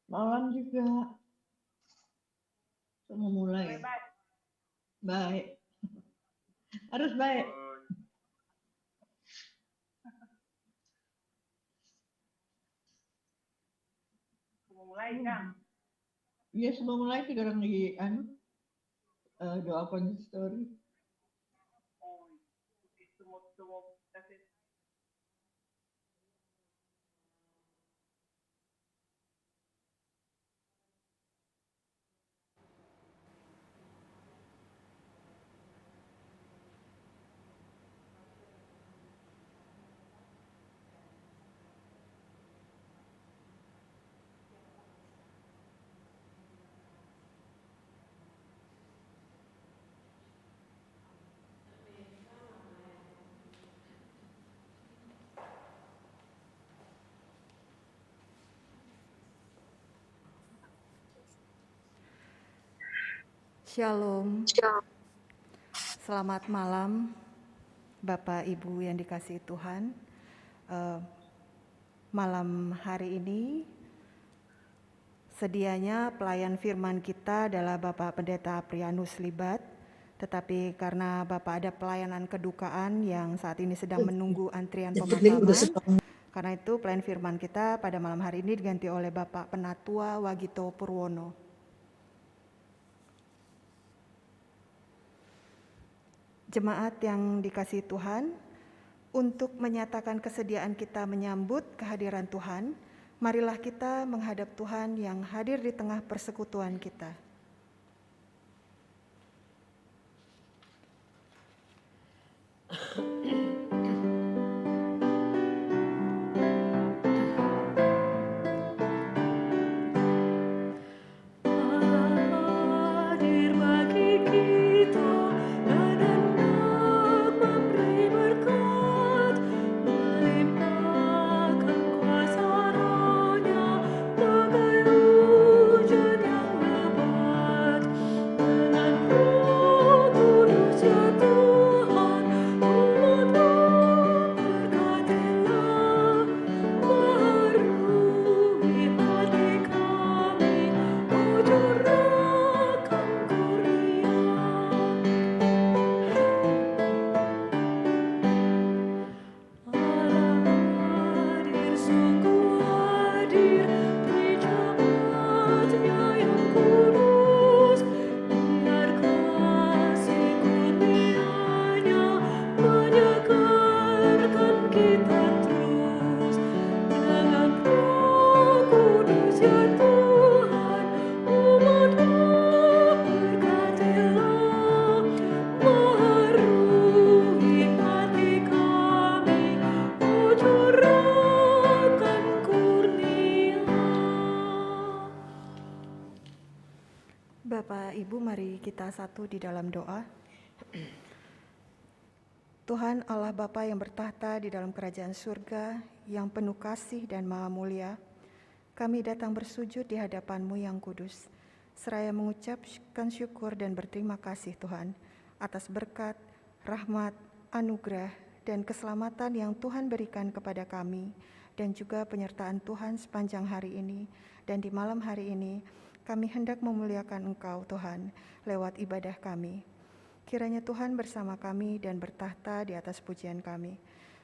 Malam juga. Mau mulai. Baik. Harus baik. Mau mulai, Kang? Iya, sebelum mulai kita orang lagi doa konsistori. Oh, itu mau kasih. Shalom. Selamat malam, Bapak Ibu yang dikasihi Tuhan. Malam hari ini, sedianya pelayan firman kita adalah Bapak Pendeta Aprianus Libat, tetapi karena Bapak ada pelayanan kedukaan yang saat ini sedang menunggu antrian pemakaman, karena itu pelayan firman kita pada malam hari ini diganti oleh Bapak Penatua Wagito Purwono. Jemaat yang dikasihi Tuhan, untuk menyatakan kesediaan kita menyambut kehadiran Tuhan, marilah kita menghadap Tuhan yang hadir di tengah persekutuan kita. Bapak, Ibu, mari kita satu di dalam doa. Tuhan Allah Bapa yang bertahta di dalam kerajaan surga, yang penuh kasih dan maha mulia, kami datang bersujud di hadapan-Mu yang kudus, seraya mengucapkan syukur dan berterima kasih Tuhan, atas berkat, rahmat, anugerah, dan keselamatan yang Tuhan berikan kepada kami, dan juga penyertaan Tuhan sepanjang hari ini, dan di malam hari ini, kami hendak memuliakan Engkau Tuhan, lewat ibadah kami. Kiranya Tuhan bersama kami dan bertahta di atas pujian kami,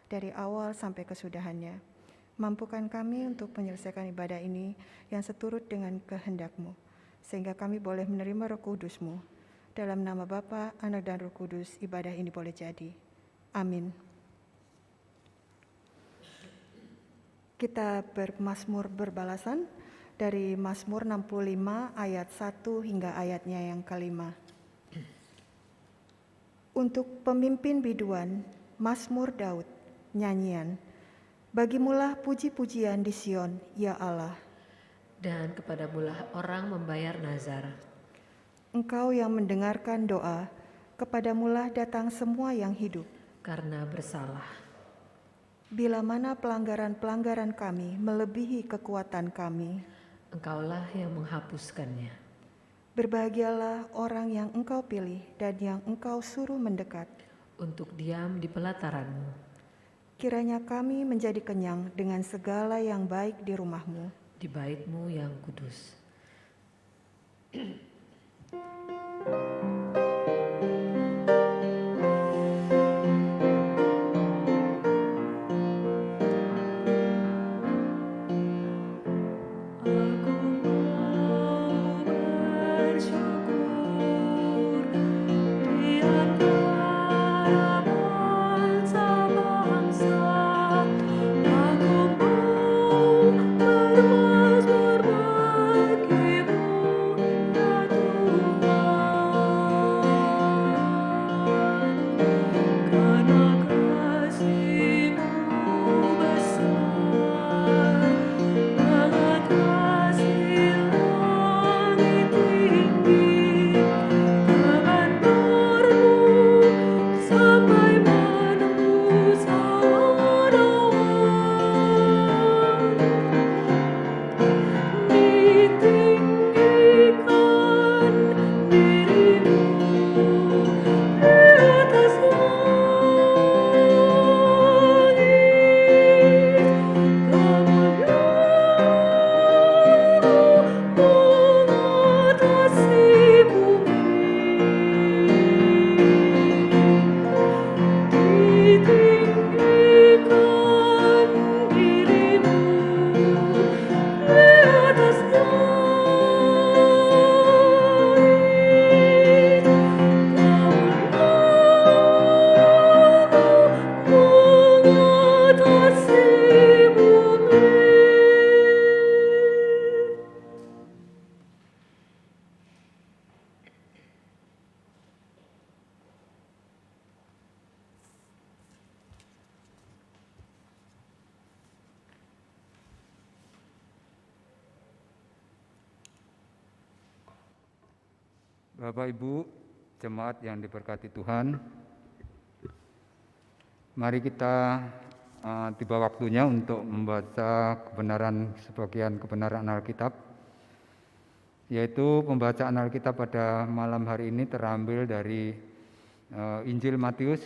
dari awal sampai kesudahannya. Mampukan kami untuk menyelesaikan ibadah ini yang seturut dengan kehendak-Mu, sehingga kami boleh menerima Roh Kudus-Mu. Dalam nama Bapa, Anak, dan Roh Kudus, ibadah ini boleh jadi. Amin. Kita bermazmur berbalasan dari Mazmur 65 ayat 1 hingga ayatnya yang kelima. Untuk pemimpin biduan, Mazmur Daud, nyanyian. Bagimulah puji-pujian di Sion, ya Allah. Dan kepadamulah orang membayar nazar. Engkau yang mendengarkan doa, kepadamulah datang semua yang hidup. Karena bersalah. Bila mana pelanggaran-pelanggaran kami melebihi kekuatan kami, Engkaulah yang menghapuskannya. berbahagialah orang yang Engkau pilih dan yang Engkau suruh mendekat. Untuk diam di pelataran-Mu. Kiranya kami menjadi kenyang dengan segala yang baik di rumah-Mu. Di di bait-Mu yang kudus. Bapak Ibu, jemaat yang diberkati Tuhan, mari kita tiba waktunya untuk membaca sebagian kebenaran Alkitab, yaitu pembacaan Alkitab pada malam hari ini terambil dari Injil Matius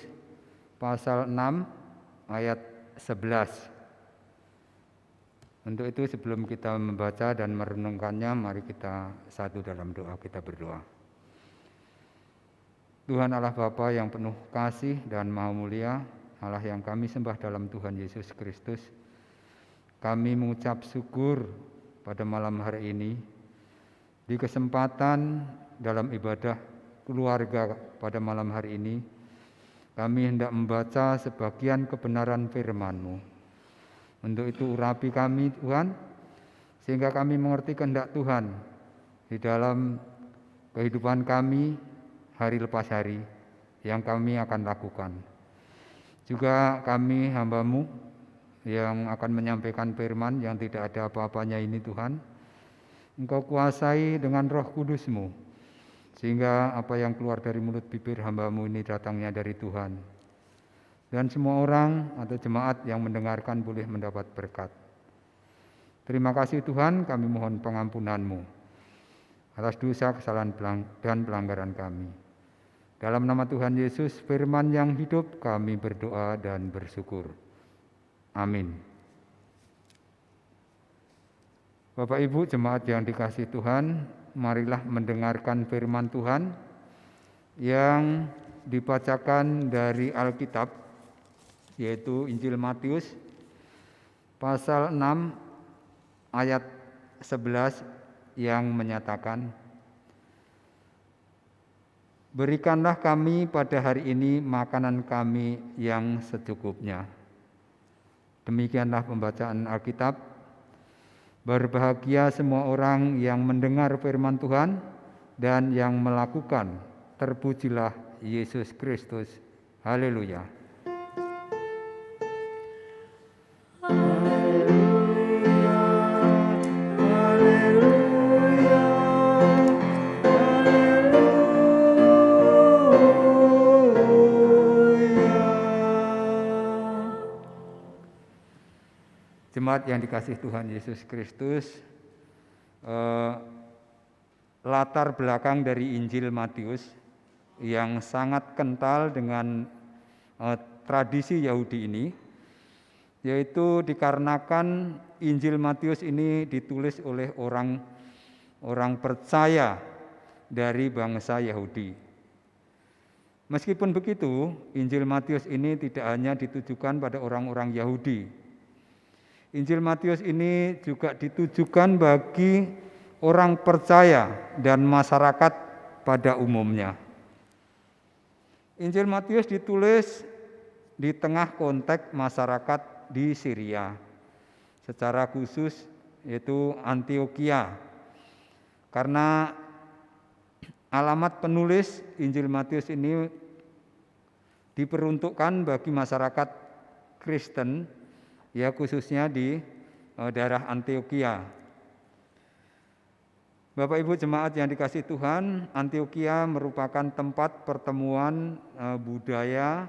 pasal 6 ayat 11. Untuk itu sebelum kita membaca dan merenungkannya, mari kita satu dalam doa, kita berdoa. Tuhan Allah Bapa yang penuh kasih dan maha mulia, Allah yang kami sembah dalam Tuhan Yesus Kristus, kami mengucap syukur pada malam hari ini, di kesempatan dalam ibadah keluarga pada malam hari ini, kami hendak membaca sebagian kebenaran firman-Mu. Untuk itu urapi kami Tuhan, sehingga kami mengerti kehendak Tuhan di dalam kehidupan kami, hari lepas hari yang kami akan lakukan. Juga kami hamba-Mu yang akan menyampaikan firman yang tidak ada apa-apanya ini Tuhan, Engkau kuasai dengan Roh Kudus-Mu, sehingga apa yang keluar dari mulut bibir hamba-Mu ini datangnya dari Tuhan. Dan semua orang atau jemaat yang mendengarkan boleh mendapat berkat. Terima kasih Tuhan, kami mohon pengampunan-Mu atas dosa, kesalahan dan pelanggaran kami. Dalam nama Tuhan Yesus, firman yang hidup, kami berdoa dan bersyukur. Amin. Bapak Ibu jemaat yang dikasihi Tuhan, marilah mendengarkan firman Tuhan yang dibacakan dari Alkitab, yaitu Injil Matius pasal 6 ayat 11 yang menyatakan, berikanlah kami pada hari ini makanan kami yang secukupnya. Demikianlah pembacaan Alkitab. Berbahagia semua orang yang mendengar firman Tuhan dan yang melakukan. Terpujilah Yesus Kristus. Haleluya. Jemaat yang dikasihi Tuhan Yesus Kristus, latar belakang dari Injil Matius yang sangat kental dengan tradisi Yahudi ini yaitu dikarenakan Injil Matius ini ditulis oleh orang percaya dari bangsa Yahudi. Meskipun begitu, Injil Matius ini tidak hanya ditujukan pada orang-orang Yahudi. Injil Matius ini juga ditujukan bagi orang percaya dan masyarakat pada umumnya. Injil Matius ditulis di tengah konteks masyarakat di Syria, secara khusus yaitu Antiokhia. Karena alamat penulis Injil Matius ini diperuntukkan bagi masyarakat Kristen, ya khususnya di daerah Antiokhia. Bapak Ibu jemaat yang dikasihi Tuhan, Antiokhia merupakan tempat pertemuan budaya,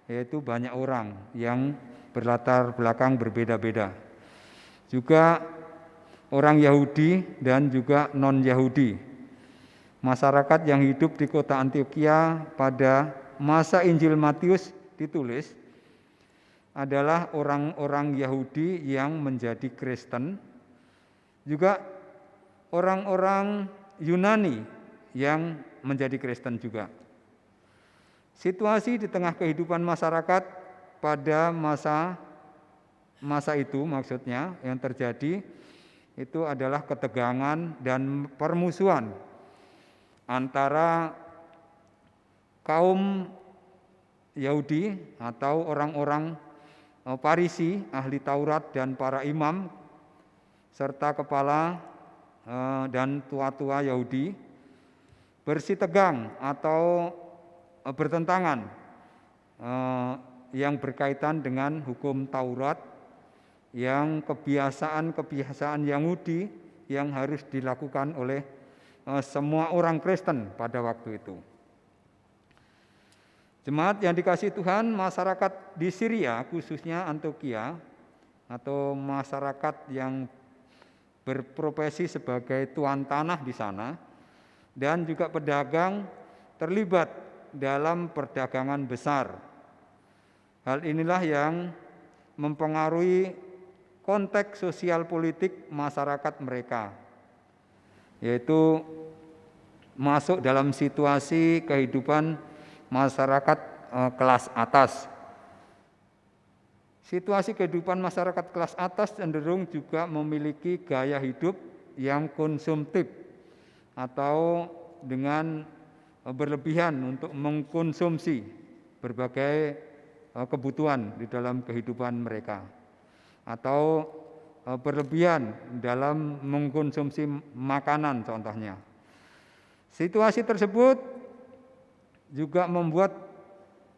yaitu banyak orang yang berlatar belakang berbeda-beda. Juga orang Yahudi dan juga non-Yahudi. Masyarakat yang hidup di kota Antiokhia pada masa Injil Matius ditulis adalah orang-orang Yahudi yang menjadi Kristen, juga orang-orang Yunani yang menjadi Kristen juga. Situasi di tengah kehidupan masyarakat pada masa itu maksudnya yang terjadi itu adalah ketegangan dan permusuhan antara kaum Yahudi atau orang-orang Farisi, ahli Taurat dan para imam serta kepala dan tua-tua Yahudi bersitegang atau bertentangan yang berkaitan dengan hukum Taurat, yang kebiasaan Yahudi yang harus dilakukan oleh semua orang Kristen pada waktu itu. Jemaat yang dikasihi Tuhan, masyarakat di Syria khususnya Antiokhia atau masyarakat yang berprofesi sebagai tuan tanah di sana dan juga pedagang terlibat dalam perdagangan besar. Hal inilah yang mempengaruhi konteks sosial politik masyarakat mereka, yaitu masuk dalam situasi kehidupan masyarakat kelas atas. Situasi kehidupan masyarakat kelas atas cenderung juga memiliki gaya hidup yang konsumtif atau dengan berlebihan untuk mengkonsumsi berbagai kebutuhan di dalam kehidupan mereka, atau berlebihan dalam mengkonsumsi makanan contohnya. Situasi tersebut juga membuat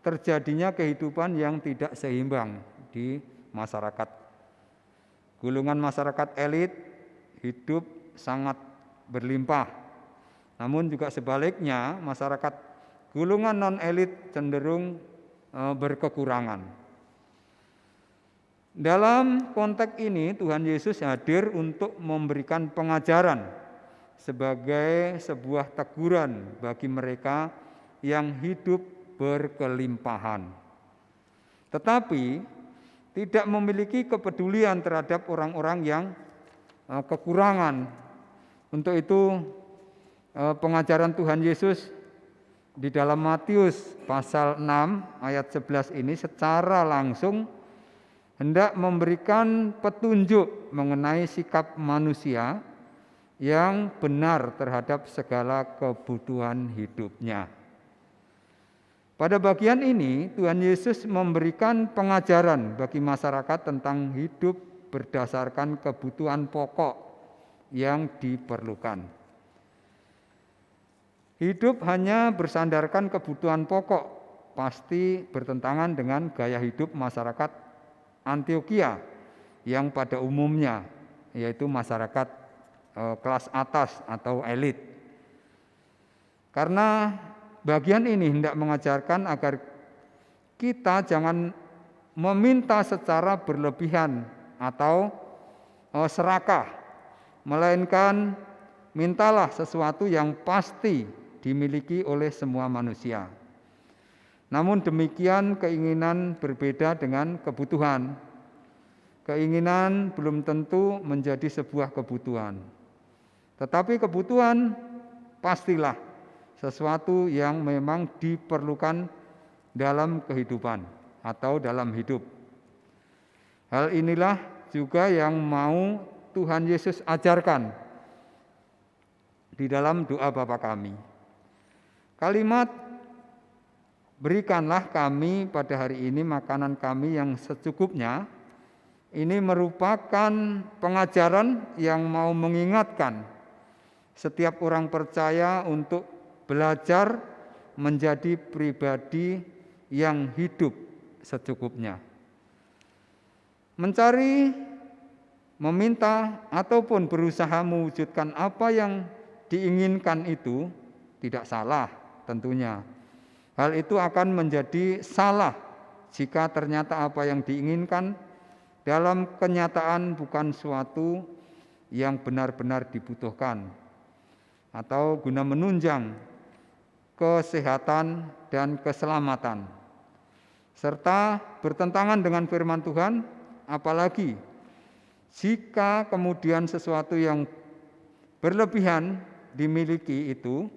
terjadinya kehidupan yang tidak seimbang di masyarakat. Golongan masyarakat elit hidup sangat berlimpah, namun juga sebaliknya masyarakat golongan non-elit cenderung berkekurangan. Dalam konteks ini Tuhan Yesus hadir untuk memberikan pengajaran sebagai sebuah teguran bagi mereka yang hidup berkelimpahan, tetapi tidak memiliki kepedulian terhadap orang-orang yang kekurangan. Untuk itu pengajaran Tuhan Yesus di dalam Matius pasal 6 ayat 11 ini secara langsung hendak memberikan petunjuk mengenai sikap manusia yang benar terhadap segala kebutuhan hidupnya. Pada bagian ini Tuhan Yesus memberikan pengajaran bagi masyarakat tentang hidup berdasarkan kebutuhan pokok yang diperlukan. Hidup hanya bersandarkan kebutuhan pokok pasti bertentangan dengan gaya hidup masyarakat Antiokhia yang pada umumnya yaitu masyarakat kelas atas atau elit. Karena bagian ini hendak mengajarkan agar kita jangan meminta secara berlebihan atau serakah, melainkan mintalah sesuatu yang pasti dimiliki oleh semua manusia. Namun demikian keinginan berbeda dengan kebutuhan. keinginan belum tentu menjadi sebuah kebutuhan. Tetapi kebutuhan pastilah sesuatu yang memang diperlukan dalam kehidupan atau dalam hidup. Hal inilah juga yang mau Tuhan Yesus ajarkan di dalam doa Bapa kami. Kalimat berikanlah kami pada hari ini makanan kami yang secukupnya, ini merupakan pengajaran yang mau mengingatkan setiap orang percaya untuk belajar menjadi pribadi yang hidup secukupnya. Mencari, meminta, ataupun berusaha mewujudkan apa yang diinginkan itu tidak salah tentunya. Hal itu akan menjadi salah jika ternyata apa yang diinginkan dalam kenyataan bukan suatu yang benar-benar dibutuhkan atau guna menunjang kesehatan dan keselamatan, serta bertentangan dengan firman Tuhan, apalagi jika kemudian sesuatu yang berlebihan dimiliki itu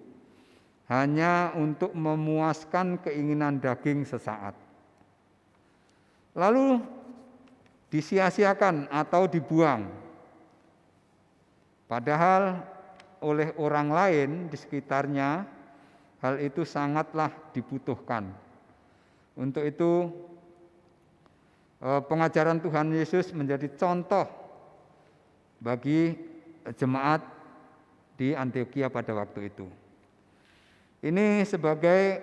hanya untuk memuaskan keinginan daging sesaat, lalu disia-siakan atau dibuang, padahal oleh orang lain di sekitarnya hal itu sangatlah dibutuhkan. Untuk itu pengajaran Tuhan Yesus menjadi contoh bagi jemaat di Antiokhia pada waktu itu. Ini sebagai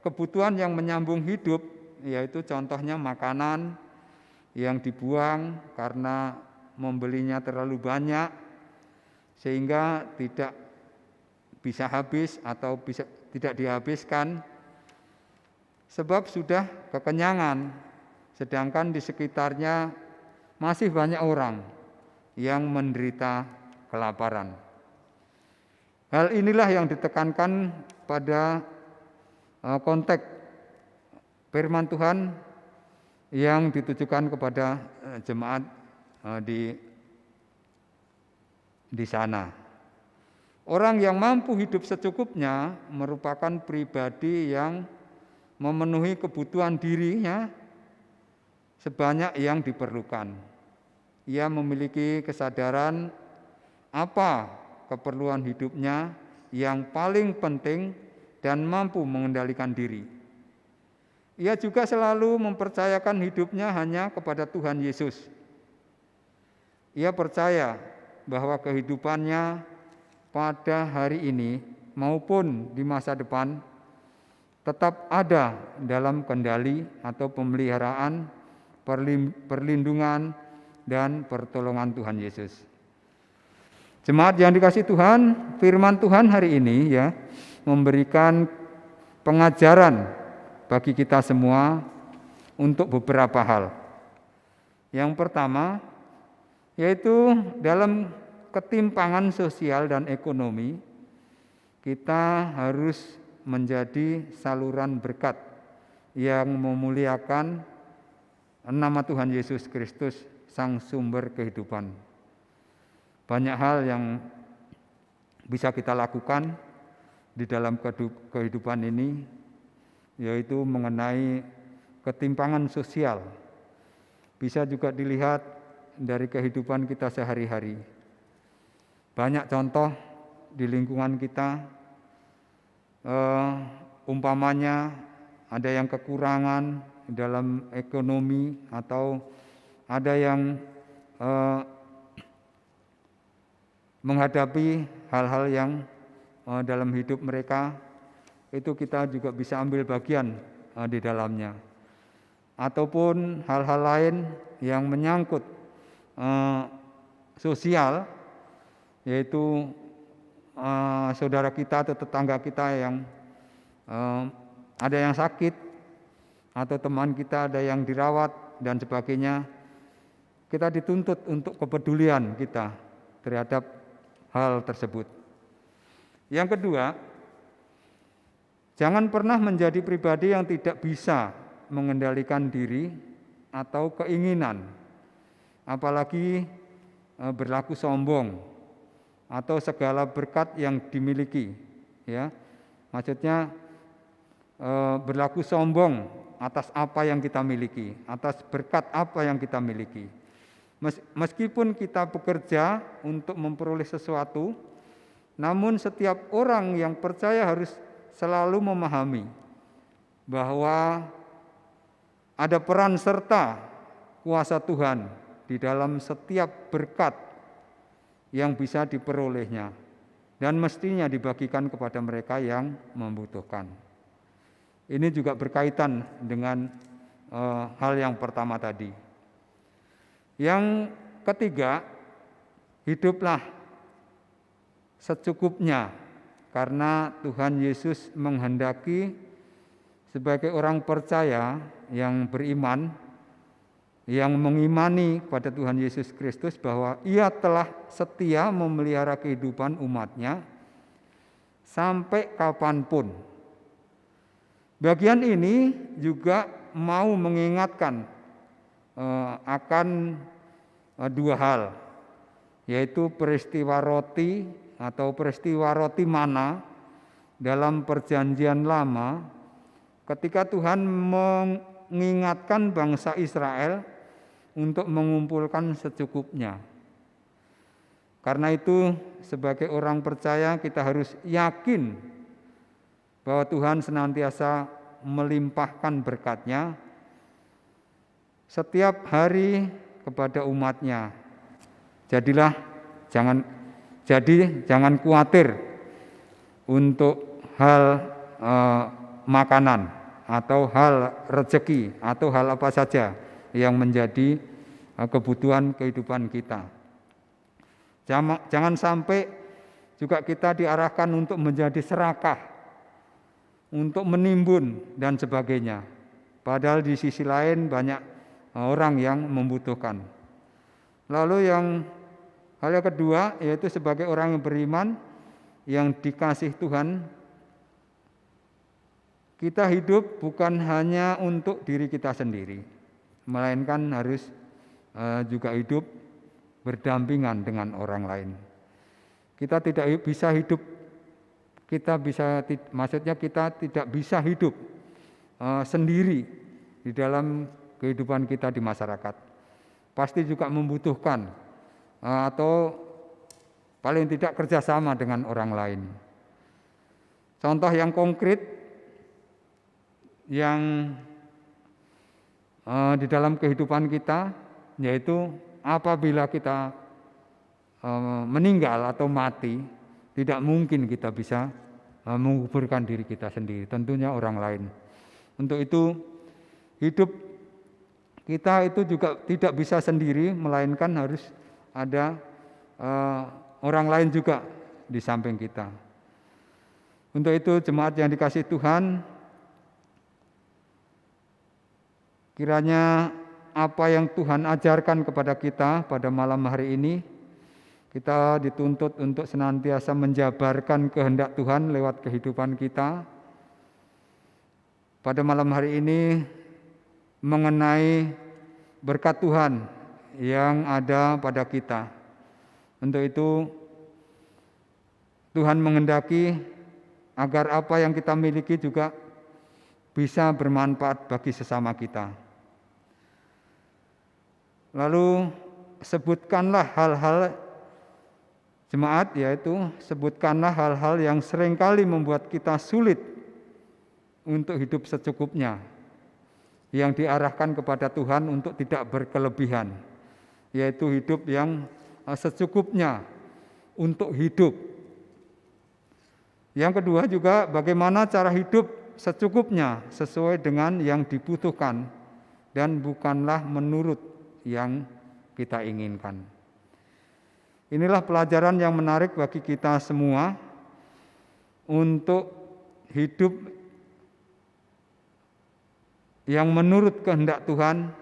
kebutuhan yang menyambung hidup, yaitu contohnya makanan yang dibuang karena membelinya terlalu banyak sehingga tidak bisa habis atau tidak dihabiskan sebab sudah kekenyangan, sedangkan di sekitarnya masih banyak orang yang menderita kelaparan. Hal inilah yang ditekankan pada konteks firman Tuhan yang ditujukan kepada jemaat di sana. Orang yang mampu hidup secukupnya merupakan pribadi yang memenuhi kebutuhan dirinya sebanyak yang diperlukan. Ia memiliki kesadaran apa keperluan hidupnya yang paling penting dan mampu mengendalikan diri. Ia juga selalu mempercayakan hidupnya hanya kepada Tuhan Yesus. Ia percaya bahwa kehidupannya pada hari ini maupun di masa depan tetap ada dalam kendali atau pemeliharaan, perlindungan, dan pertolongan Tuhan Yesus. Jemaat yang dikasihi Tuhan, firman Tuhan hari ini memberikan pengajaran bagi kita semua untuk beberapa hal. Yang pertama, yaitu dalam ketimpangan sosial dan ekonomi, kita harus menjadi saluran berkat yang memuliakan nama Tuhan Yesus Kristus, Sang Sumber kehidupan. Banyak hal yang bisa kita lakukan di dalam kehidupan ini, yaitu mengenai ketimpangan sosial. Bisa juga dilihat dari kehidupan kita sehari-hari. Banyak contoh di lingkungan kita, umpamanya ada yang kekurangan dalam ekonomi atau ada yang menghadapi hal-hal yang dalam hidup mereka, itu kita juga bisa ambil bagian di dalamnya. Ataupun hal-hal lain yang menyangkut sosial, yaitu saudara kita atau tetangga kita yang ada yang sakit, atau teman kita ada yang dirawat dan sebagainya, kita dituntut untuk kepedulian kita terhadap hal tersebut. Yang kedua, jangan pernah menjadi pribadi yang tidak bisa mengendalikan diri atau keinginan apalagi berlaku sombong atau segala berkat yang dimiliki, ya. Maksudnya berlaku sombong atas apa yang kita miliki, atas berkat apa yang kita miliki. Meskipun kita bekerja untuk memperoleh sesuatu, namun setiap orang yang percaya harus selalu memahami bahwa ada peran serta kuasa Tuhan di dalam setiap berkat yang bisa diperolehnya dan mestinya dibagikan kepada mereka yang membutuhkan. Ini juga berkaitan dengan hal yang pertama tadi. Yang ketiga, hiduplah secukupnya, karena Tuhan Yesus menghendaki sebagai orang percaya yang beriman, yang mengimani pada Tuhan Yesus Kristus bahwa Ia telah setia memelihara kehidupan umat-Nya sampai kapanpun. Bagian ini juga mau mengingatkan akan dua hal, yaitu peristiwa roti atau peristiwa roti mana dalam Perjanjian Lama ketika Tuhan mengingatkan bangsa Israel untuk mengumpulkan secukupnya. Karena itu sebagai orang percaya kita harus yakin bahwa Tuhan senantiasa melimpahkan berkat-Nya setiap hari kepada umat-Nya. Jangan khawatir untuk hal makanan atau hal rezeki atau hal apa saja yang menjadi kebutuhan kehidupan kita. Jangan sampai juga kita diarahkan untuk menjadi serakah, untuk menimbun dan sebagainya. Padahal di sisi lain banyak orang yang membutuhkan. Lalu hal yang kedua, yaitu sebagai orang yang beriman, yang dikasih Tuhan, kita hidup bukan hanya untuk diri kita sendiri, melainkan harus juga hidup berdampingan dengan orang lain. Kita tidak bisa hidup, kita tidak bisa hidup sendiri di dalam kehidupan kita di masyarakat. Pasti juga membutuhkan atau paling tidak kerjasama dengan orang lain. Contoh yang konkret yang di dalam kehidupan kita, yaitu apabila kita meninggal atau mati, tidak mungkin kita bisa menguburkan diri kita sendiri, tentunya orang lain. Untuk itu hidup kita itu juga tidak bisa sendiri, melainkan harus ada orang lain juga di samping kita. Untuk itu jemaat yang dikasihi Tuhan, kiranya apa yang Tuhan ajarkan kepada kita pada malam hari ini, kita dituntut untuk senantiasa menjabarkan kehendak Tuhan lewat kehidupan kita. Pada malam hari ini mengenai berkat Tuhan yang ada pada kita. Untuk itu Tuhan menghendaki agar apa yang kita miliki juga bisa bermanfaat bagi sesama kita. Lalu sebutkanlah hal-hal jemaat, yaitu sebutkanlah hal-hal yang seringkali membuat kita sulit untuk hidup secukupnya, yang diarahkan kepada Tuhan untuk tidak berkelebihan, yaitu hidup yang secukupnya untuk hidup. Yang kedua juga bagaimana cara hidup secukupnya sesuai dengan yang dibutuhkan dan bukanlah menurut yang kita inginkan. Inilah pelajaran yang menarik bagi kita semua untuk hidup yang menurut kehendak Tuhan,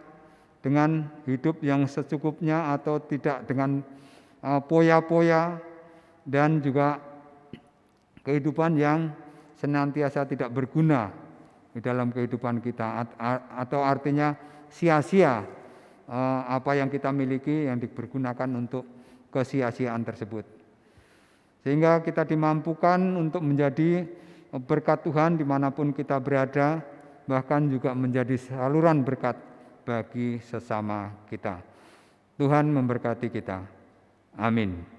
dengan hidup yang secukupnya atau tidak dengan poya-poya, dan juga kehidupan yang senantiasa tidak berguna di dalam kehidupan kita, atau artinya sia-sia apa yang kita miliki yang dipergunakan untuk kesia-siaan tersebut. Sehingga kita dimampukan untuk menjadi berkat Tuhan dimanapun kita berada, bahkan juga menjadi saluran berkat bagi sesama kita. Tuhan memberkati kita. Amin.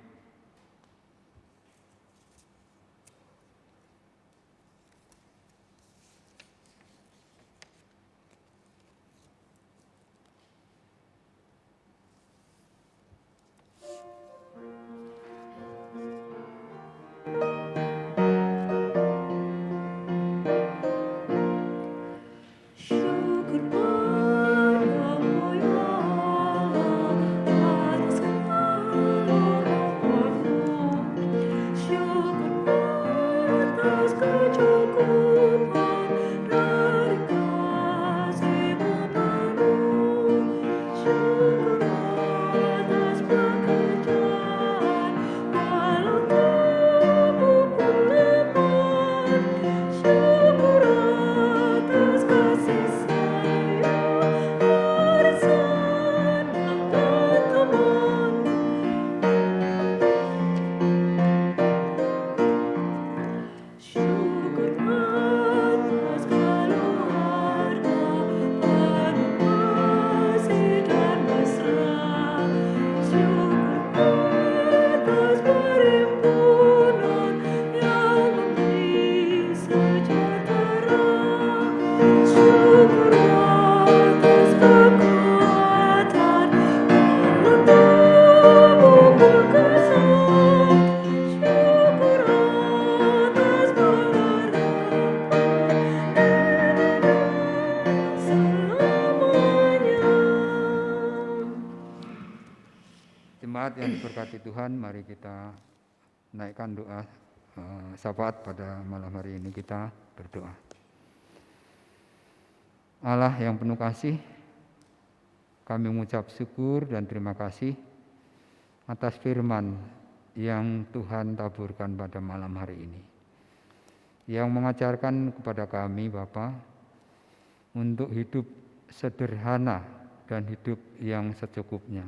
Syukur padamu ya Allah atas keluarga-Mu. Syukur atas kecukupan dari kasih-Mu penuh. Syukur atas pekerjaan walau tubuh pun lemah. Syukur atas kasih sayang warisan dan teman. Syukur atas keluarga penuh kasih dan mesra. Syukur atas perhimpunan yang memberi sejahtera. Syukur atas kekuatan walau tubuh berkesan. Syukur atas pengharapan selamanya. Jemaat yang diberkati Tuhan, mari kita naikkan doa syafaat pada malam hari ini. Kita berdoa. Allah yang penuh kasih, kami mengucap syukur dan terima kasih atas firman yang Tuhan taburkan pada malam hari ini, yang mengajarkan kepada kami Bapa untuk hidup sederhana dan hidup yang secukupnya.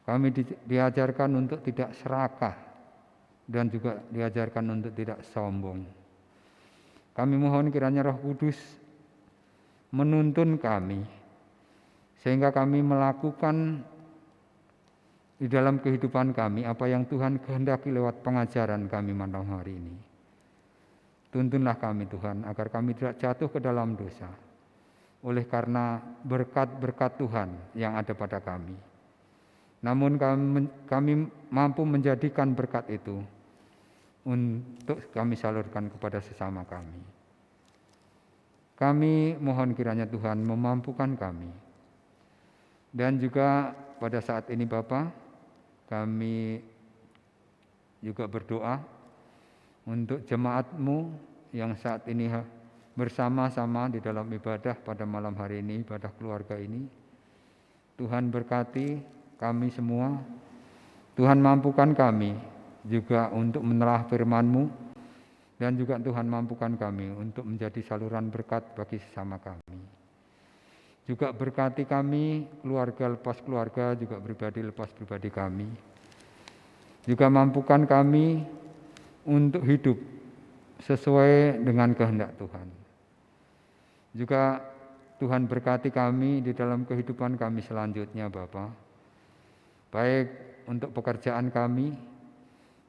Kami diajarkan untuk tidak serakah dan juga diajarkan untuk tidak sombong. Kami mohon kiranya Roh Kudus menuntun kami sehingga kami melakukan di dalam kehidupan kami apa yang Tuhan kehendaki lewat pengajaran kami malam hari ini. Tuntunlah kami Tuhan agar kami tidak jatuh ke dalam dosa oleh karena berkat-berkat Tuhan yang ada pada kami. Namun kami mampu menjadikan berkat itu untuk kami salurkan kepada sesama kami. Kami mohon kiranya Tuhan memampukan kami. Dan juga pada saat ini Bapa, kami juga berdoa untuk jemaat-Mu yang saat ini bersama-sama di dalam ibadah pada malam hari ini, ibadah keluarga ini. Tuhan berkati kami semua. Tuhan mampukan kami juga untuk menelah firman-Mu. Dan juga Tuhan mampukan kami untuk menjadi saluran berkat bagi sesama kami. Juga berkati kami, keluarga lepas keluarga, juga pribadi lepas pribadi kami. Juga mampukan kami untuk hidup sesuai dengan kehendak Tuhan. Juga Tuhan berkati kami di dalam kehidupan kami selanjutnya Bapa. Baik untuk pekerjaan kami,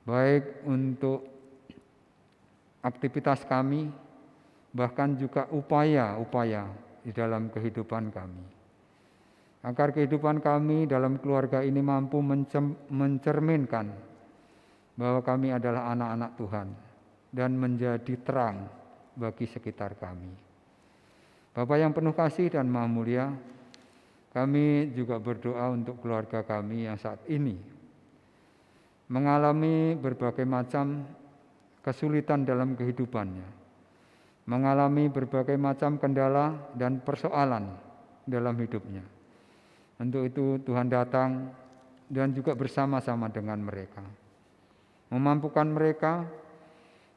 baik untuk aktivitas kami, bahkan juga upaya-upaya di dalam kehidupan kami. Agar kehidupan kami dalam keluarga ini mampu mencerminkan bahwa kami adalah anak-anak Tuhan dan menjadi terang bagi sekitar kami. Bapa yang penuh kasih dan maha mulia, kami juga berdoa untuk keluarga kami yang saat ini mengalami berbagai macam kesulitan dalam kehidupannya, mengalami berbagai macam kendala dan persoalan dalam hidupnya. Untuk itu Tuhan datang dan juga bersama-sama dengan mereka, memampukan mereka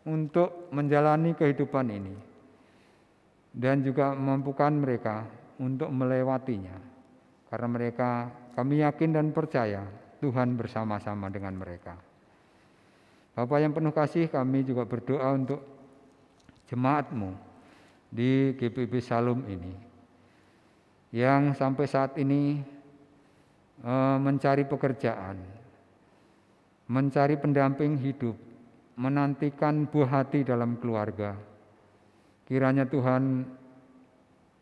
untuk menjalani kehidupan ini dan juga memampukan mereka untuk melewatinya. Karena mereka, kami yakin dan percaya Tuhan bersama-sama dengan mereka. Bapa yang penuh kasih, kami juga berdoa untuk jemaat-Mu di GPB Shalom ini, yang sampai saat ini mencari pekerjaan, mencari pendamping hidup, menantikan buah hati dalam keluarga. Kiranya Tuhan,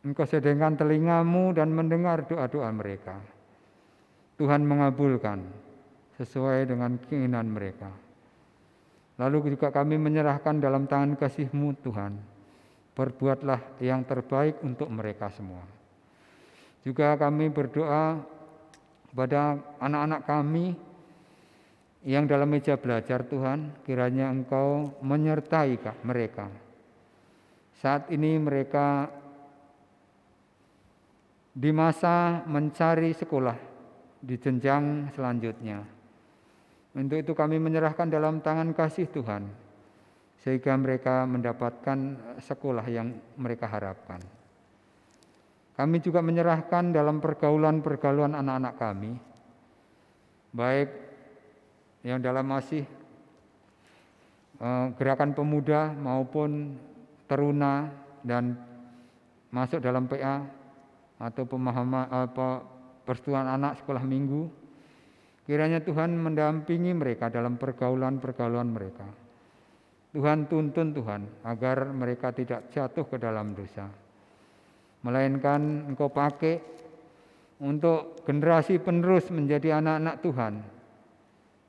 Engkau sediakan telinga-Mu dan mendengar doa-doa mereka. Tuhan mengabulkan sesuai dengan keinginan mereka. Lalu juga kami menyerahkan dalam tangan kasih-Mu Tuhan. Perbuatlah yang terbaik untuk mereka semua. Juga kami berdoa kepada anak-anak kami yang dalam meja belajar Tuhan, kiranya Engkau menyertai mereka. Saat ini mereka di masa mencari sekolah di jenjang selanjutnya. Untuk itu kami menyerahkan dalam tangan kasih Tuhan, sehingga mereka mendapatkan sekolah yang mereka harapkan. Kami juga menyerahkan dalam pergaulan-pergaulan anak-anak kami, baik yang dalam masih gerakan pemuda maupun teruna dan masuk dalam PA atau pemahaman persetujuan anak sekolah minggu. Kiranya Tuhan mendampingi mereka dalam pergaulan-pergaulan mereka. Tuhan tuntun Tuhan agar mereka tidak jatuh ke dalam dosa, melainkan Engkau pakai untuk generasi penerus menjadi anak-anak Tuhan,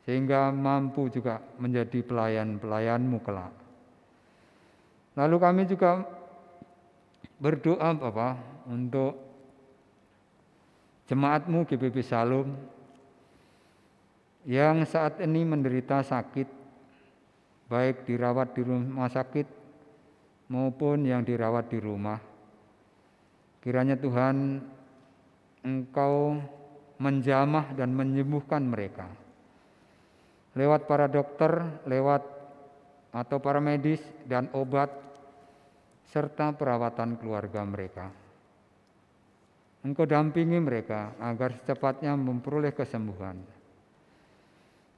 sehingga mampu juga menjadi pelayan-pelayan-Mu kelak. Lalu kami juga berdoa Bapa untuk jemaat-Mu GPB Shalom yang saat ini menderita sakit, baik dirawat di rumah sakit maupun yang dirawat di rumah. Kiranya Tuhan, Engkau menjamah dan menyembuhkan mereka. Lewat para dokter, lewat atau para medis dan obat, serta perawatan keluarga mereka. Engkau dampingi mereka agar secepatnya memperoleh kesembuhan.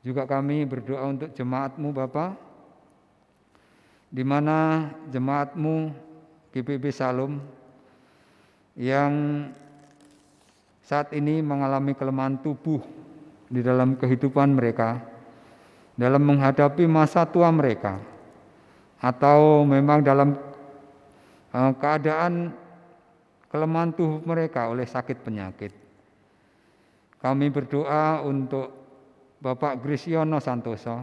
Juga kami berdoa untuk jemaat-Mu Bapa, di mana jemaat-Mu GPB Shalom yang saat ini mengalami kelemahan tubuh di dalam kehidupan mereka, dalam menghadapi masa tua mereka, atau memang dalam keadaan kelemahan tubuh mereka oleh sakit penyakit. Kami berdoa untuk Bapak Grisyono Santoso,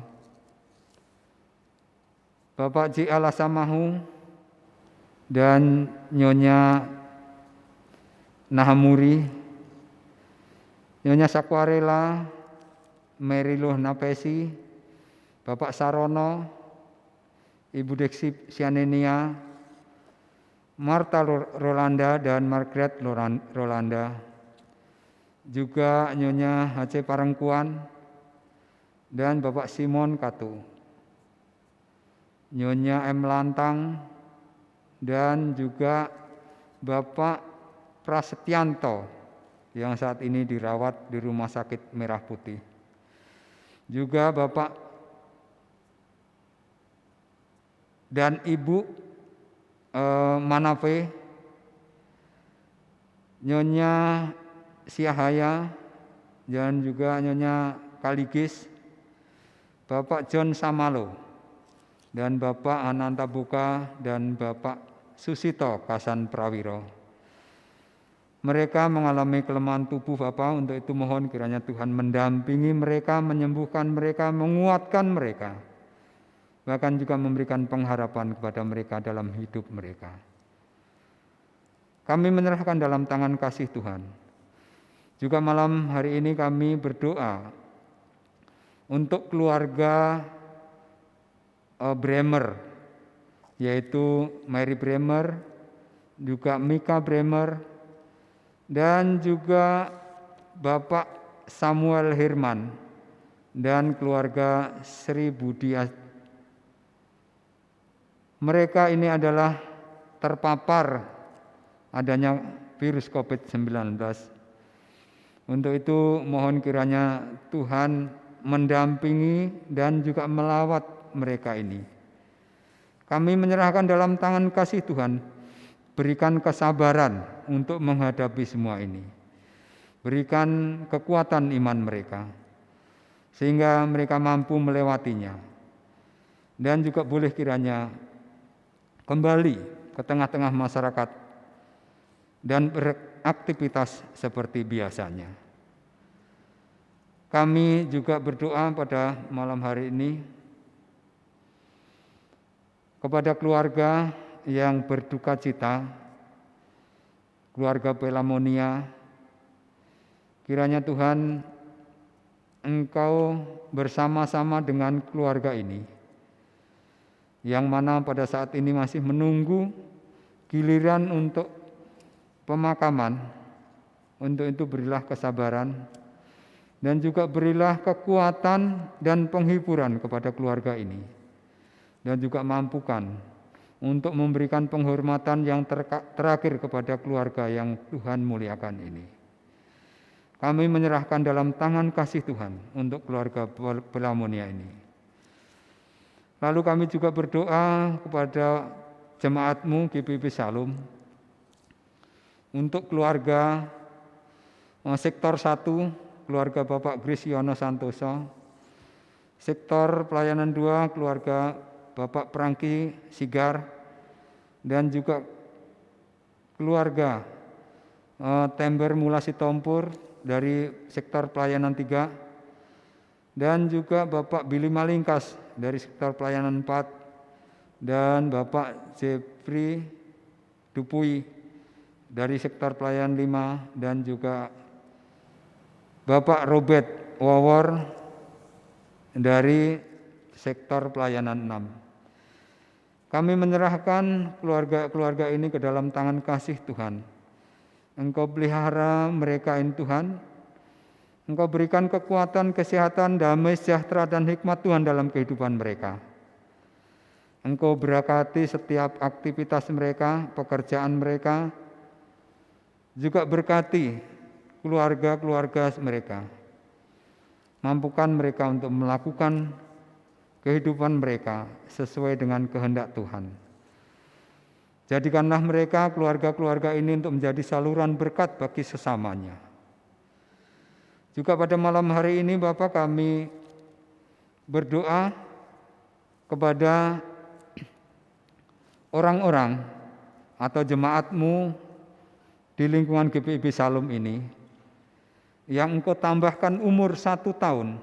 Bapak J. Alasamahu, dan Nyonya Nahamuri, Nyonya Sakwarela, Meriluh Napesi, Bapak Sarono, Ibu Deksi Sianenia, Marta Rolanda dan Margaret Rolanda, juga Nyonya H.C. Parengkuan, dan Bapak Simon Katu, Nyonya M. Lantang, dan juga Bapak Prasetyanto yang saat ini dirawat di Rumah Sakit Merah Putih. Juga Bapak dan Ibu Manape, Nyonya Siahaya, dan juga Nyonya Kaligis, Bapak John Samalo, dan Bapak Ananta Buka, dan Bapak Susito Kasan Prawiro. Mereka mengalami kelemahan tubuh Bapak, untuk itu mohon kiranya Tuhan mendampingi mereka, menyembuhkan mereka, menguatkan mereka, bahkan juga memberikan pengharapan kepada mereka dalam hidup mereka. Kami menyerahkan dalam tangan kasih Tuhan. Juga malam hari ini kami berdoa untuk keluarga Bremer, yaitu Mary Bremer, juga Mika Bremer, dan juga Bapak Samuel Hirman dan keluarga Sri Budi. Mereka ini adalah terpapar adanya virus COVID-19. Untuk itu mohon kiranya Tuhan mendampingi dan juga melawat mereka ini. Kami menyerahkan dalam tangan kasih Tuhan, berikan kesabaran untuk menghadapi semua ini. Berikan kekuatan iman mereka, sehingga mereka mampu melewatinya. Dan juga boleh kiranya kembali ke tengah-tengah masyarakat dan beraktivitas seperti biasanya. Kami juga berdoa pada malam hari ini kepada keluarga yang berduka cita, keluarga Pelamonia. Kiranya Tuhan, Engkau bersama-sama dengan keluarga ini, yang mana pada saat ini masih menunggu giliran untuk pemakaman. Untuk itu berilah kesabaran dan juga berilah kekuatan dan penghiburan kepada keluarga ini, dan juga mampukan untuk memberikan penghormatan yang terakhir kepada keluarga yang Tuhan muliakan ini. Kami menyerahkan dalam tangan kasih Tuhan untuk keluarga Pelamonia ini. Lalu kami juga berdoa kepada jemaat-Mu GPIB Shalom untuk keluarga sektor 1, keluarga Bapak Grisyono Santoso, sektor pelayanan 2, keluarga Bapak Prangki Sigar, dan juga keluarga Tember Mula Sitompur dari sektor pelayanan 3, dan juga Bapak Billy Malingkas dari sektor pelayanan 4, dan Bapak Jeffrey Dupui dari sektor pelayanan 5, dan juga Bapak Robert Wawor dari sektor pelayanan 6. Kami menyerahkan keluarga-keluarga ini ke dalam tangan kasih Tuhan. Engkau pelihara mereka ini Tuhan. Engkau berikan kekuatan, kesehatan, damai, sejahtera, dan hikmat Tuhan dalam kehidupan mereka. Engkau berkati setiap aktivitas mereka, pekerjaan mereka. Juga berkati keluarga-keluarga mereka. Mampukan mereka untuk melakukan kehidupan mereka sesuai dengan kehendak Tuhan. Jadikanlah mereka, keluarga-keluarga ini, untuk menjadi saluran berkat bagi sesamanya. Juga pada malam hari ini Bapak, kami berdoa kepada orang-orang atau jemaat-Mu di lingkungan GPIB Shalom ini, yang Engkau tambahkan umur 1 tahun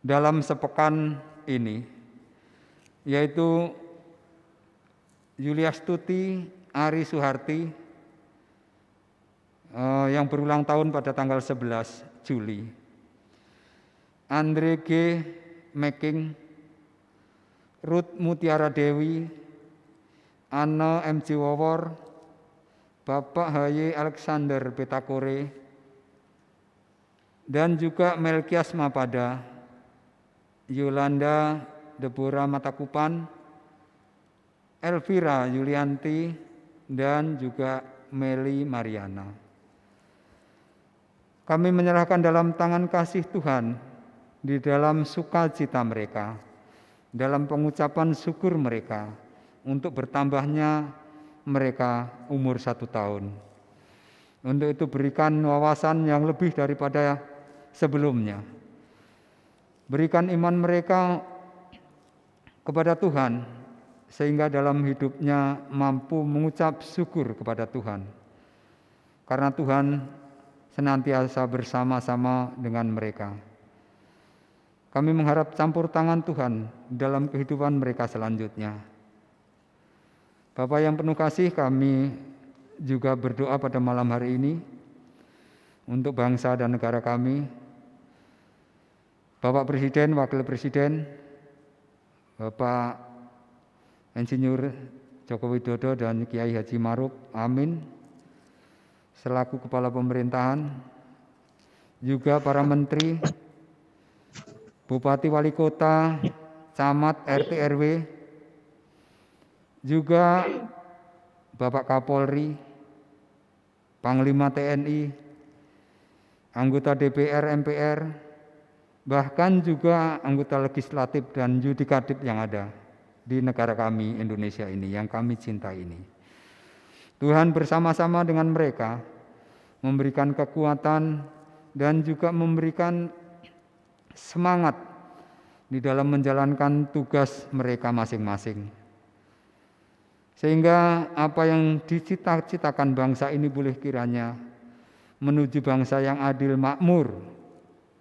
dalam sepekan ini, yaitu Yuliastuti Ari Suharti yang berulang tahun pada tanggal 11 Juli. Andre G. Meking, Ruth Mutiara Dewi, Anna M.J. Wawor, Bapak H.Y. Alexander Betakore, dan juga Melkias Mapada, Yolanda Deborah Matakupan, Elvira Yulianti, dan juga Meli Mariana. Kami menyerahkan dalam tangan kasih Tuhan di dalam sukacita mereka, dalam pengucapan syukur mereka untuk bertambahnya mereka umur 1 tahun. Untuk itu berikan wawasan yang lebih daripada sebelumnya. Berikan iman mereka kepada Tuhan, sehingga dalam hidupnya mampu mengucap syukur kepada Tuhan. Karena Tuhan senantiasa bersama-sama dengan mereka. Kami mengharap campur tangan Tuhan dalam kehidupan mereka selanjutnya. Bapa yang penuh kasih, kami juga berdoa pada malam hari ini untuk bangsa dan negara kami. Bapak Presiden, Wakil Presiden, Bapak Insinyur Joko Widodo dan Kiai Haji Maruf Amin selaku Kepala Pemerintahan, juga para Menteri, Bupati Wali Kota, Camat, RT RW, juga Bapak Kapolri, Panglima TNI, anggota DPR, MPR, bahkan juga anggota legislatif dan yudikatif yang ada di negara kami Indonesia ini, yang kami cintai ini. Tuhan bersama-sama dengan mereka memberikan kekuatan dan juga memberikan semangat di dalam menjalankan tugas mereka masing-masing. Sehingga apa yang dicita-citakan bangsa ini boleh kiranya menuju bangsa yang adil makmur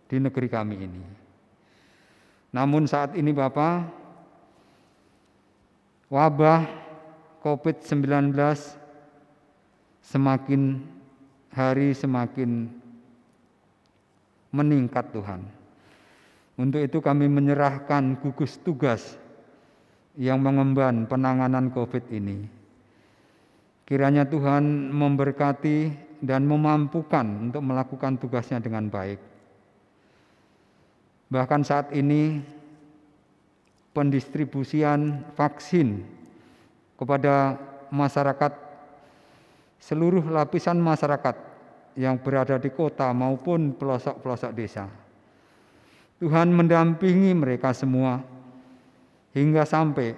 di negeri kami ini. Namun saat ini Bapak, wabah COVID-19 semakin hari semakin meningkat Tuhan. Untuk itu kami menyerahkan gugus tugas yang mengemban penanganan COVID ini. Kiranya Tuhan memberkati dan memampukan untuk melakukan tugasnya dengan baik. Bahkan saat ini pendistribusian vaksin kepada masyarakat, seluruh lapisan masyarakat yang berada di kota maupun pelosok-pelosok desa. Tuhan mendampingi mereka semua hingga sampai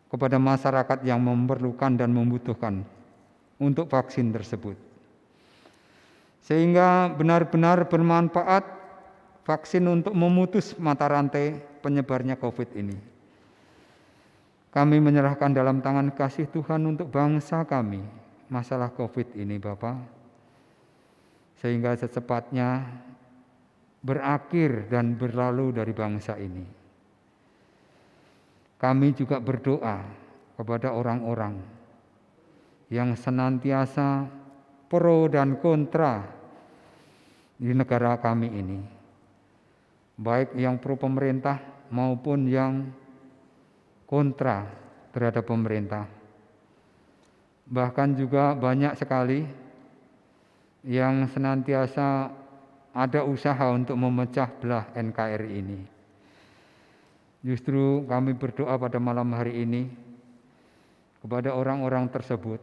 kepada masyarakat yang memerlukan dan membutuhkan untuk vaksin tersebut. Sehingga benar-benar bermanfaat vaksin untuk memutus mata rantai penyebarnya COVID ini. Kami menyerahkan dalam tangan kasih Tuhan untuk bangsa kami masalah COVID ini Bapak, sehingga secepatnya berakhir dan berlalu dari bangsa ini. Kami juga berdoa kepada orang-orang yang senantiasa pro dan kontra di negara kami ini, baik yang pro pemerintah maupun yang kontra terhadap pemerintah. Bahkan juga banyak sekali yang senantiasa ada usaha untuk memecah belah NKRI ini. Justru kami berdoa pada malam hari ini kepada orang-orang tersebut,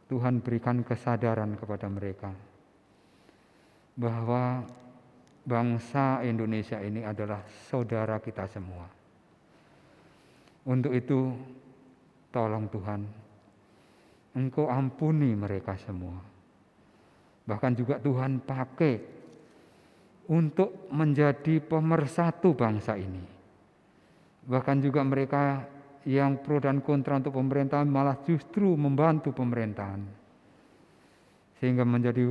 Tuhan berikan kesadaran kepada mereka bahwa bangsa Indonesia ini adalah saudara kita semua. Untuk itu, tolong Tuhan, Engkau ampuni mereka semua. Bahkan juga Tuhan pakai untuk menjadi pemersatu bangsa ini. Bahkan juga mereka yang pro dan kontra untuk pemerintahan malah justru membantu pemerintahan. Sehingga menjadi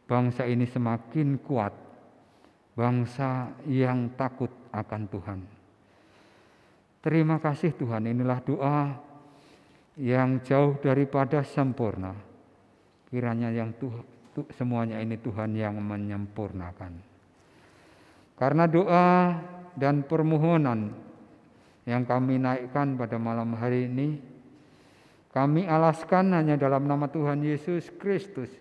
bangsa ini semakin kuat. Bangsa yang takut akan Tuhan. Terima kasih Tuhan, inilah doa yang jauh daripada sempurna. Kiranya yang semuanya ini Tuhan yang menyempurnakan. Karena doa dan permohonan yang kami naikkan pada malam hari ini, kami alaskan hanya dalam nama Tuhan Yesus Kristus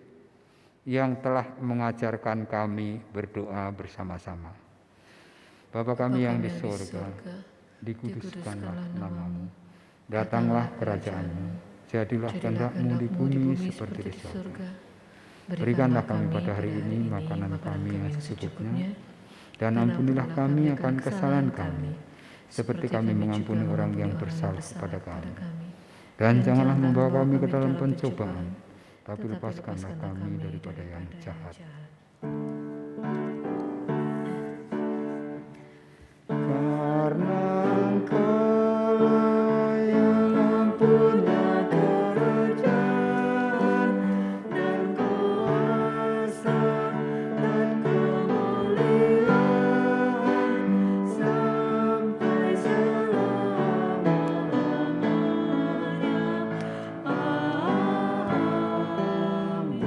yang telah mengajarkan kami berdoa bersama-sama. Bapa kami yang di surga, dikuduskanlah namamu, datanglah kerajaan-Mu, jadilah kehendak-Mu di bumi seperti di surga. Berikanlah kami pada hari ini makanan kami yang secukupnya, dan ampunilah kami akan kesalahan kami, seperti kami mengampuni orang yang bersalah kepada kami. Dan janganlah membawa kami ke dalam pencobaan, tapi lepaskanlah kami daripada yang jahat. Karena Engkau yang mempunyai kerajaan dan kuasa dan kemuliaan sampai selama-lamanya. Amin.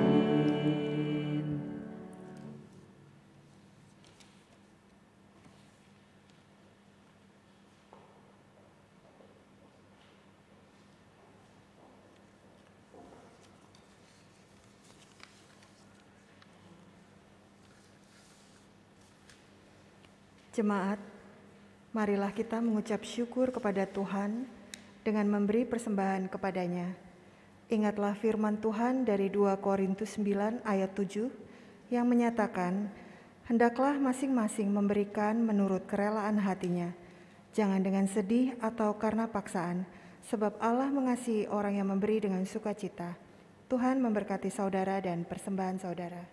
Jemaat, marilah kita mengucap syukur kepada Tuhan dengan memberi persembahan kepadanya. Ingatlah firman Tuhan dari 2 Korintus 9 ayat 7, yang menyatakan, hendaklah masing-masing memberikan menurut kerelaan hatinya, jangan dengan sedih atau karena paksaan, sebab Allah mengasihi orang yang memberi dengan sukacita. Tuhan memberkati saudara dan persembahan saudara.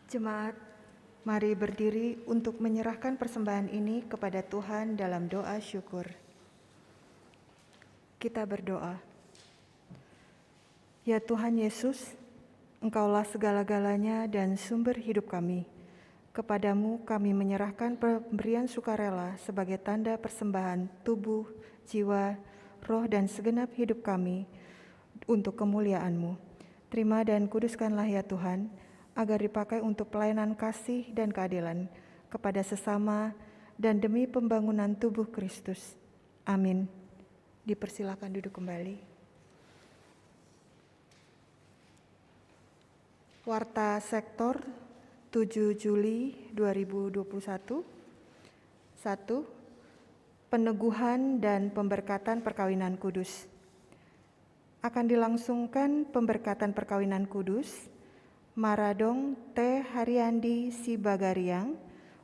Jemaat, mari berdiri untuk menyerahkan persembahan ini kepada Tuhan dalam doa syukur. Kita berdoa. Ya Tuhan Yesus, Engkaulah segala-galanya dan sumber hidup kami. Kepadamu kami menyerahkan pemberian sukarela sebagai tanda persembahan tubuh, jiwa, roh dan segenap hidup kami untuk kemuliaan-Mu. Terima dan kuduskanlah ya Tuhan, agar dipakai untuk pelayanan kasih dan keadilan kepada sesama dan demi pembangunan tubuh Kristus. Amin. Dipersilakan duduk kembali. Warta Sektor 7 Juli 2021. 1. Peneguhan dan pemberkatan perkawinan kudus. Akan dilangsungkan pemberkatan perkawinan kudus Maradong T. Haryandi Sibagariang,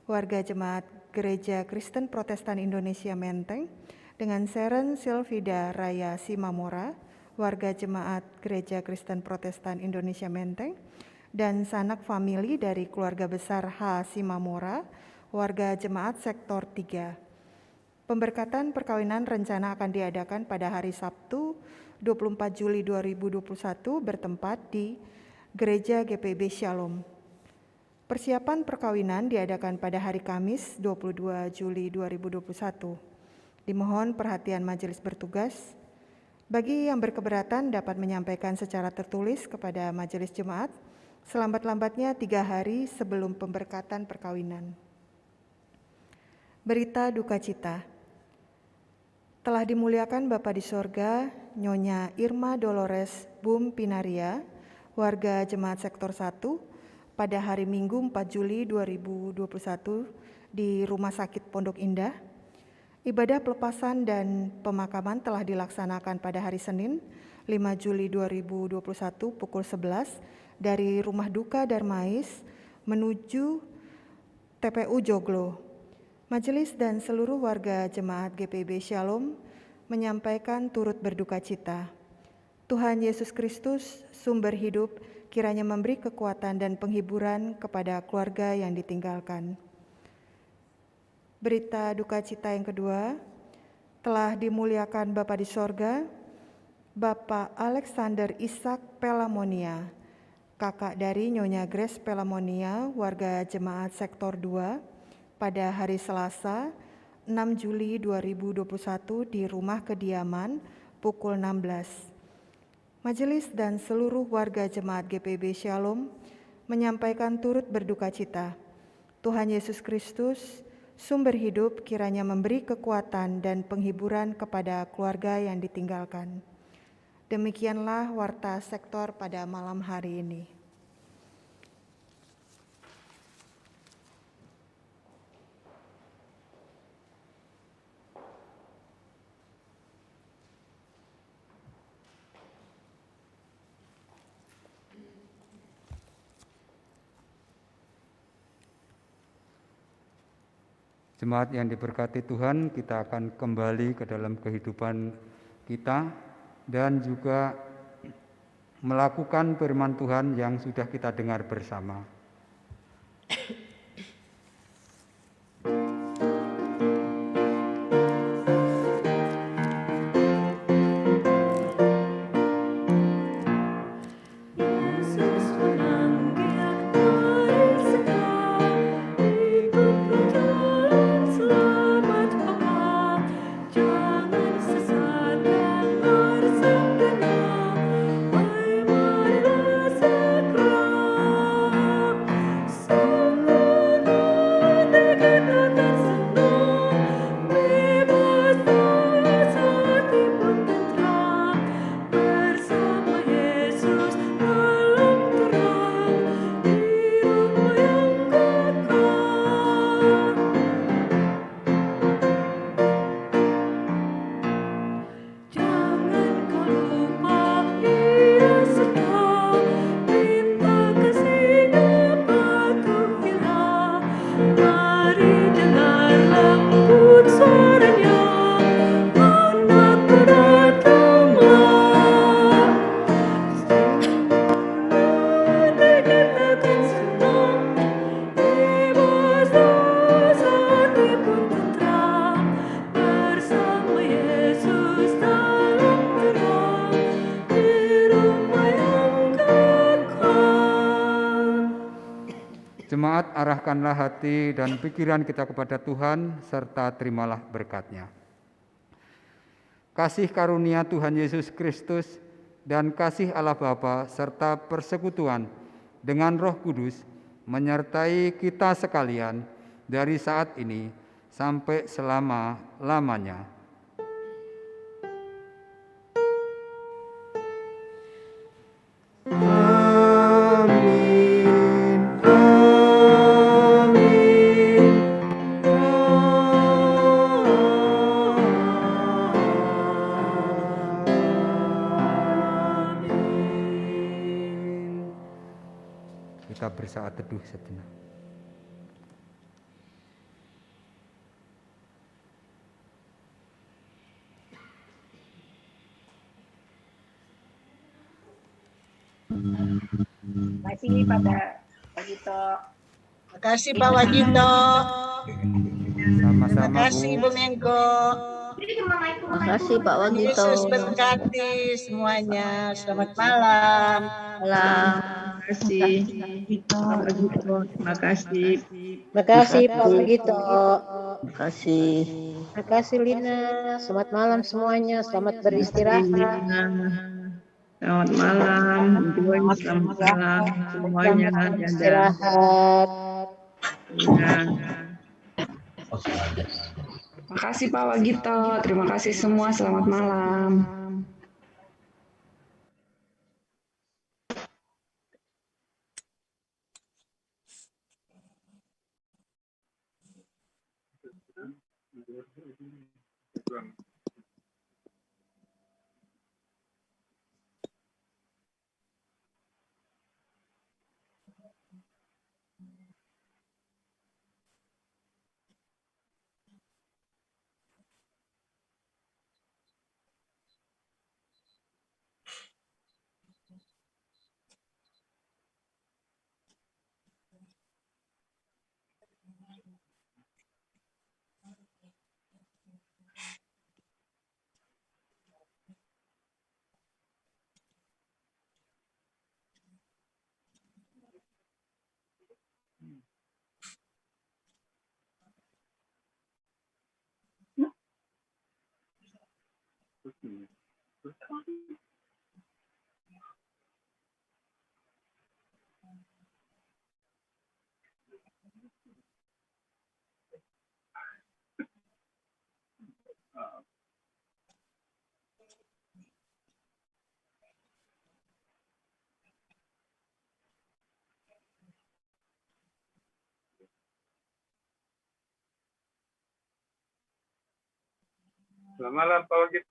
warga Jemaat Gereja Kristen Protestan Indonesia Menteng, dengan Seren Silvida Raya Simamora, warga Jemaat Gereja Kristen Protestan Indonesia Menteng, dan sanak famili dari keluarga besar H. Simamora, warga Jemaat Sektor 3. Pemberkatan perkawinan rencana akan diadakan pada hari Sabtu 24 Juli 2021 bertempat di Gereja GPB Shalom. Persiapan perkawinan diadakan pada hari Kamis 22 Juli 2021. Dimohon perhatian majelis bertugas. Bagi yang berkeberatan dapat menyampaikan secara tertulis kepada majelis jemaat selambat-lambatnya 3 hari sebelum pemberkatan perkawinan. Berita duka cita. Telah dimuliakan Bapa di sorga, Nyonya Irma Dolores Bum Pinaria, warga Jemaat Sektor 1, pada hari Minggu 4 Juli 2021 di Rumah Sakit Pondok Indah. Ibadah pelepasan dan pemakaman telah dilaksanakan pada hari Senin 5 Juli 2021 pukul 11 dari Rumah Duka Darmais menuju TPU Joglo. Majelis dan seluruh warga Jemaat GPB Shalom menyampaikan turut berduka cita. Tuhan Yesus Kristus, sumber hidup, kiranya memberi kekuatan dan penghiburan kepada keluarga yang ditinggalkan. Berita duka cita yang kedua, telah dimuliakan Bapa di sorga, Bapak Alexander Ishak Pelamonia, kakak dari Nyonya Grace Pelamonia, warga Jemaat Sektor 2, pada hari Selasa 6 Juli 2021 di rumah kediaman pukul 16. Majelis dan seluruh warga Jemaat GPB Shalom menyampaikan turut berduka cita. Tuhan Yesus Kristus, sumber hidup, kiranya memberi kekuatan dan penghiburan kepada keluarga yang ditinggalkan. Demikianlah Warta Sektor pada malam hari ini. Jemaat yang diberkati Tuhan, kita akan kembali ke dalam kehidupan kita dan juga melakukan firman Tuhan yang sudah kita dengar bersama. Yesus memanggil, mari sekarang ikutlah jalan selamat Bapa. Jangan sesat dan bersembunyi, marilah segera. Sungguh dekat akan senang, bebas hati pun tentram. Bersama Yesus malam terang, di rumah yang kekal. Jangan kau lupa Ia setia, minta kasih-Nya patuhilah. Mari dengar lembut suara-Nya, anakku datanglah. Dekat akan senang, bebas hati pun tentram. Bersama Yesus dalam terang, di rumah yang kekal. Jemaat, arahkanlah hati dan pikiran kita kepada Tuhan, serta terimalah berkat-Nya. Kasih karunia Tuhan Yesus Kristus dan kasih Allah Bapa serta persekutuan dengan Roh Kudus menyertai kita sekalian dari saat ini sampai selama-lamanya. Kita bersaat teduh sejenak. Terima kasih pada Pak Gito. Makasih Pak Wajito. Sama-sama, Makasih Bu. Bu Menko. Makasih Pak Wagito. Yesus berkati semuanya. Selamat malam. Malam. Terima kasih. Makasih Pak Wagito. Makasih. Makasih Lina. Selamat malam semuanya. Selamat beristirahat. Selamat malam, Joy. Selamat malam semuanya. Dadah. Istirahat. Ya. Terima kasih Pak Wagito, terima kasih semua, selamat malam. Selamat malam Pak Wagito.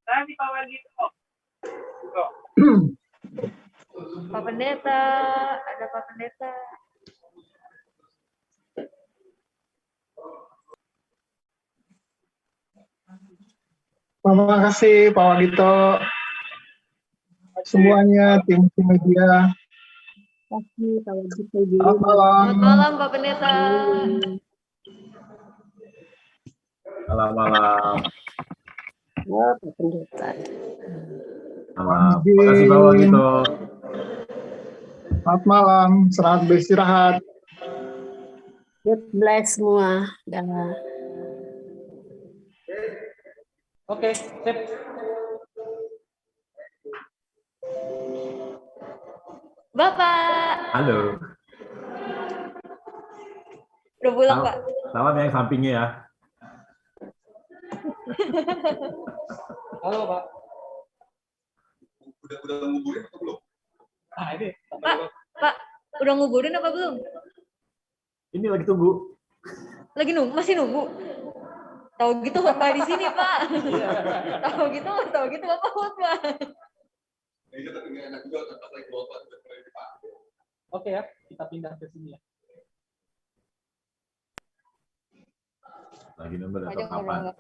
Tadi Pak Wagito. Pak Pendeta, ada Pak Pendeta. Terima kasih Pak Wagito, semuanya tim media. Kasih Pak Wagito. Selamat malam. Selamat malam Pak Pendeta. Selamat malam. Oh, Pak Pendeta. Selamat. Terima kasih Pak Wagito. Selamat malam, selamat beristirahat. God bless semua. Dah. Oke, sip. Bapak. Halo. Udah pulang Pak. Salam yang sampingnya ya. Halo Pak. Udah nguburin atau belum? Nah ini. Pak, udah nguburin apa belum? Ini lagi tunggu. Lagi nunggu, masih nunggu. Tahu gitu Bapak di sini Pak. Tahu gitu Bapak Pak. Iya, tapi nggak enak juga kan pas lagi bawa Pak. Oke ya, kita pindah ke sini ya. Lagi nunggu datang kapan?